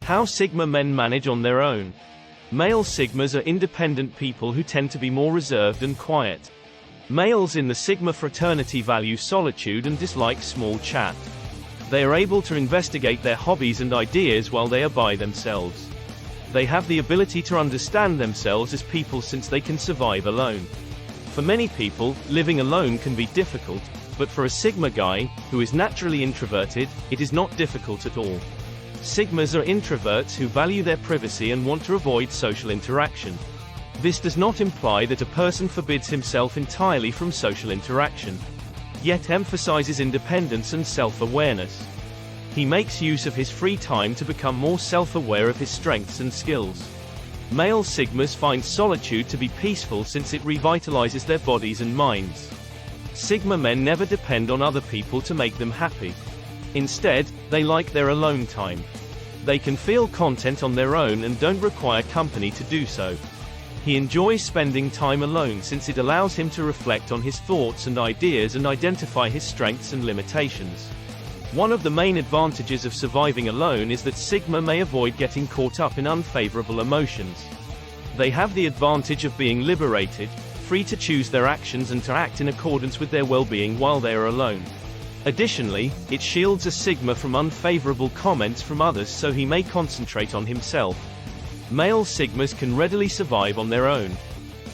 How Sigma men manage on their own. Male Sigmas are independent people who tend to be more reserved and quiet. Males in the Sigma fraternity value solitude and dislike small chat. They are able to investigate their hobbies and ideas while they are by themselves. They have the ability to understand themselves as people since they can survive alone. For many people, living alone can be difficult, but for a Sigma guy, who is naturally introverted, it is not difficult at all. Sigmas are introverts who value their privacy and want to avoid social interaction. This does not imply that a person forbids himself entirely from social interaction, yet emphasizes independence and self-awareness. He makes use of his free time to become more self-aware of his strengths and skills. Male Sigmas find solitude to be peaceful since it revitalizes their bodies and minds. Sigma men never depend on other people to make them happy. Instead, they like their alone time. They can feel content on their own and don't require company to do so. He enjoys spending time alone since it allows him to reflect on his thoughts and ideas and identify his strengths and limitations. One of the main advantages of surviving alone is that Sigma may avoid getting caught up in unfavorable emotions. They have the advantage of being liberated, free to choose their actions and to act in accordance with their well-being while they are alone. Additionally, it shields a Sigma from unfavorable comments from others so he may concentrate on himself. Male Sigmas can readily survive on their own.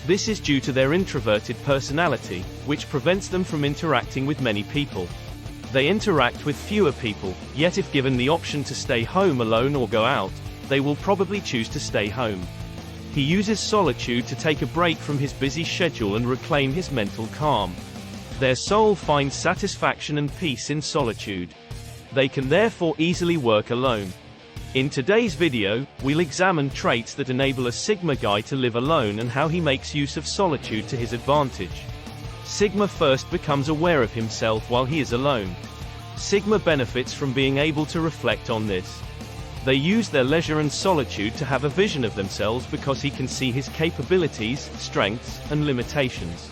This is due to their introverted personality, which prevents them from interacting with many people. They interact with fewer people, yet if given the option to stay home alone or go out, they will probably choose to stay home. He uses solitude to take a break from his busy schedule and reclaim his mental calm. Their soul finds satisfaction and peace in solitude. They can therefore easily work alone. In today's video, we'll examine traits that enable a Sigma guy to live alone and how he makes use of solitude to his advantage. Sigma first becomes aware of himself while he is alone. Sigma benefits from being able to reflect on this. They use their leisure and solitude to have a vision of themselves because he can see his capabilities, strengths, and limitations.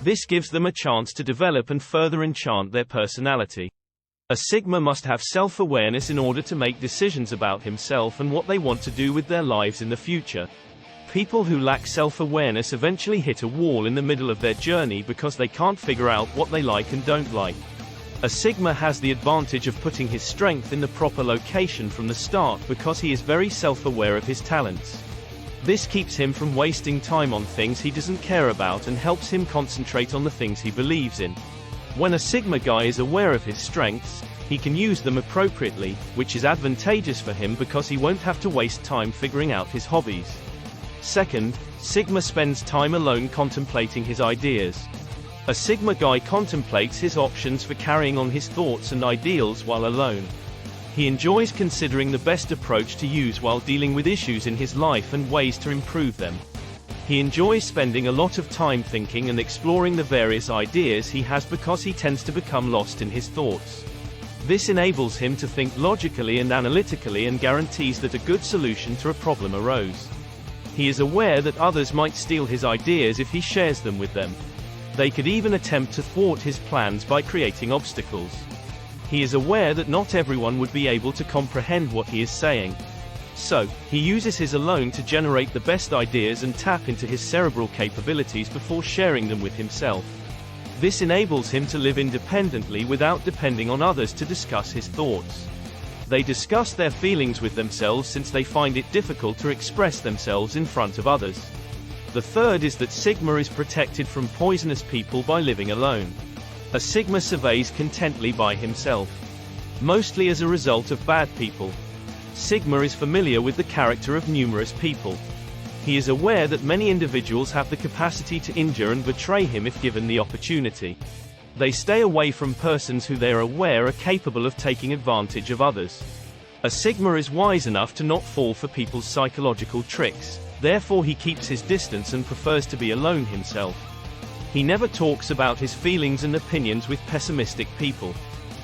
This gives them a chance to develop and further enchant their personality. A Sigma must have self-awareness in order to make decisions about himself and what they want to do with their lives in the future. People who lack self-awareness eventually hit a wall in the middle of their journey because they can't figure out what they like and don't like. A Sigma has the advantage of putting his strength in the proper location from the start because he is very self-aware of his talents. This keeps him from wasting time on things he doesn't care about and helps him concentrate on the things he believes in. When a Sigma guy is aware of his strengths, he can use them appropriately, which is advantageous for him because he won't have to waste time figuring out his hobbies. Second, Sigma spends time alone contemplating his ideas. A Sigma guy contemplates his options for carrying on his thoughts and ideals while alone. He enjoys considering the best approach to use while dealing with issues in his life and ways to improve them. He enjoys spending a lot of time thinking and exploring the various ideas he has because he tends to become lost in his thoughts. This enables him to think logically and analytically and guarantees that a good solution to a problem arose. He is aware that others might steal his ideas if he shares them with them. They could even attempt to thwart his plans by creating obstacles. He is aware that not everyone would be able to comprehend what he is saying. So, he uses his alone to generate the best ideas and tap into his cerebral capabilities before sharing them with himself. This enables him to live independently without depending on others to discuss his thoughts. They discuss their feelings with themselves since they find it difficult to express themselves in front of others. The third is that Sigma is protected from poisonous people by living alone. A Sigma surveys contently by himself, mostly as a result of bad people. Sigma is familiar with the character of numerous people. He is aware that many individuals have the capacity to injure and betray him if given the opportunity. They stay away from persons who they are aware are capable of taking advantage of others. A Sigma is wise enough to not fall for people's psychological tricks, therefore he keeps his distance and prefers to be alone himself. He never talks about his feelings and opinions with pessimistic people,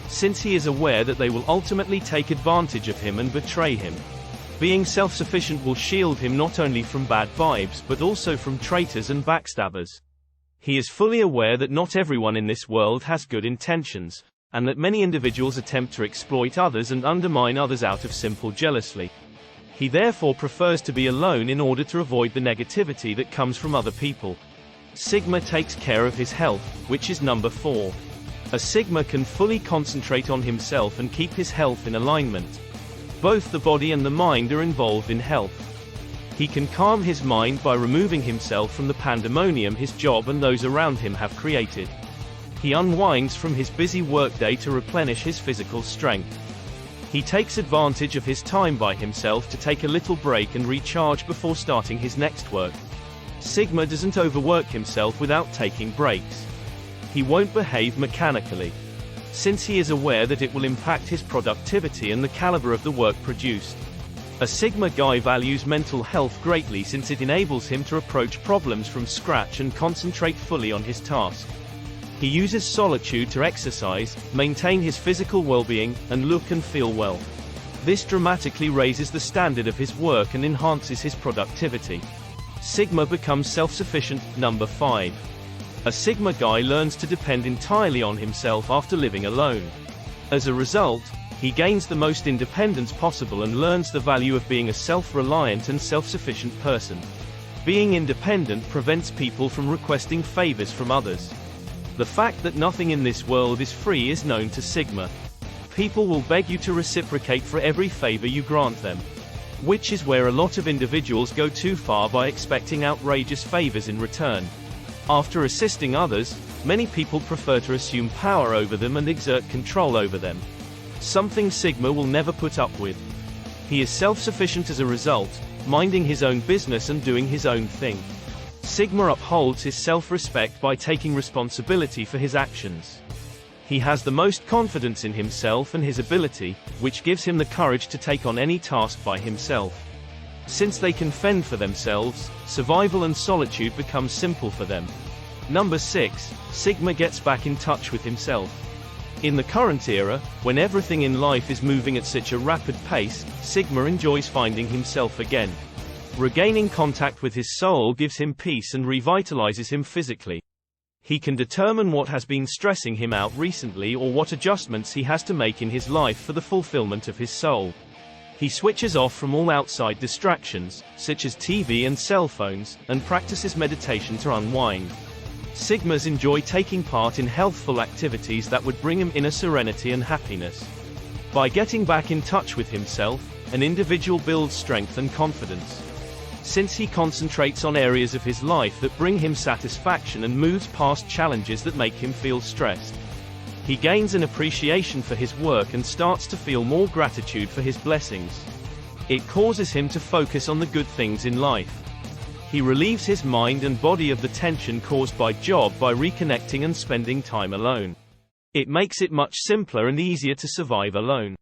since he is aware that they will ultimately take advantage of him and betray him. Being self-sufficient will shield him not only from bad vibes but also from traitors and backstabbers. He is fully aware that not everyone in this world has good intentions, and that many individuals attempt to exploit others and undermine others out of simple jealousy. He therefore prefers to be alone in order to avoid the negativity that comes from other people. Sigma takes care of his health, which is number 4. A Sigma can fully concentrate on himself and keep his health in alignment. Both the body and the mind are involved in health. He can calm his mind by removing himself from the pandemonium his job and those around him have created. He unwinds from his busy workday to replenish his physical strength. He takes advantage of his time by himself to take a little break and recharge before starting his next work. Sigma doesn't overwork himself without taking breaks. He won't behave mechanically, since he is aware that it will impact his productivity and the caliber of the work produced. A Sigma guy values mental health greatly since it enables him to approach problems from scratch and concentrate fully on his task. He uses solitude to exercise, maintain his physical well-being, and look and feel well. This dramatically raises the standard of his work and enhances his productivity. Sigma becomes self-sufficient. Number 5. A Sigma guy learns to depend entirely on himself after living alone. As a result, he gains the most independence possible and learns the value of being a self-reliant and self-sufficient person. Being independent prevents people from requesting favors from others. The fact that nothing in this world is free is known to Sigma. People will beg you to reciprocate for every favor you grant them. Which is where a lot of individuals go too far by expecting outrageous favors in return. After assisting others, many people prefer to assume power over them and exert control over them. Something Sigma will never put up with. He is self-sufficient as a result, minding his own business and doing his own thing. Sigma upholds his self-respect by taking responsibility for his actions. He has the most confidence in himself and his ability, which gives him the courage to take on any task by himself. Since they can fend for themselves, survival and solitude become simple for them. Number 6. Sigma gets back in touch with himself. In the current era, when everything in life is moving at such a rapid pace, Sigma enjoys finding himself again. Regaining contact with his soul gives him peace and revitalizes him physically. He can determine what has been stressing him out recently or what adjustments he has to make in his life for the fulfillment of his soul. He switches off from all outside distractions, such as TV and cell phones, and practices meditation to unwind. Sigmas enjoy taking part in healthful activities that would bring him inner serenity and happiness. By getting back in touch with himself, an individual builds strength and confidence. Since he concentrates on areas of his life that bring him satisfaction and moves past challenges that make him feel stressed, he gains an appreciation for his work and starts to feel more gratitude for his blessings. It causes him to focus on the good things in life. He relieves his mind and body of the tension caused by job by reconnecting and spending time alone. It makes it much simpler and easier to survive alone.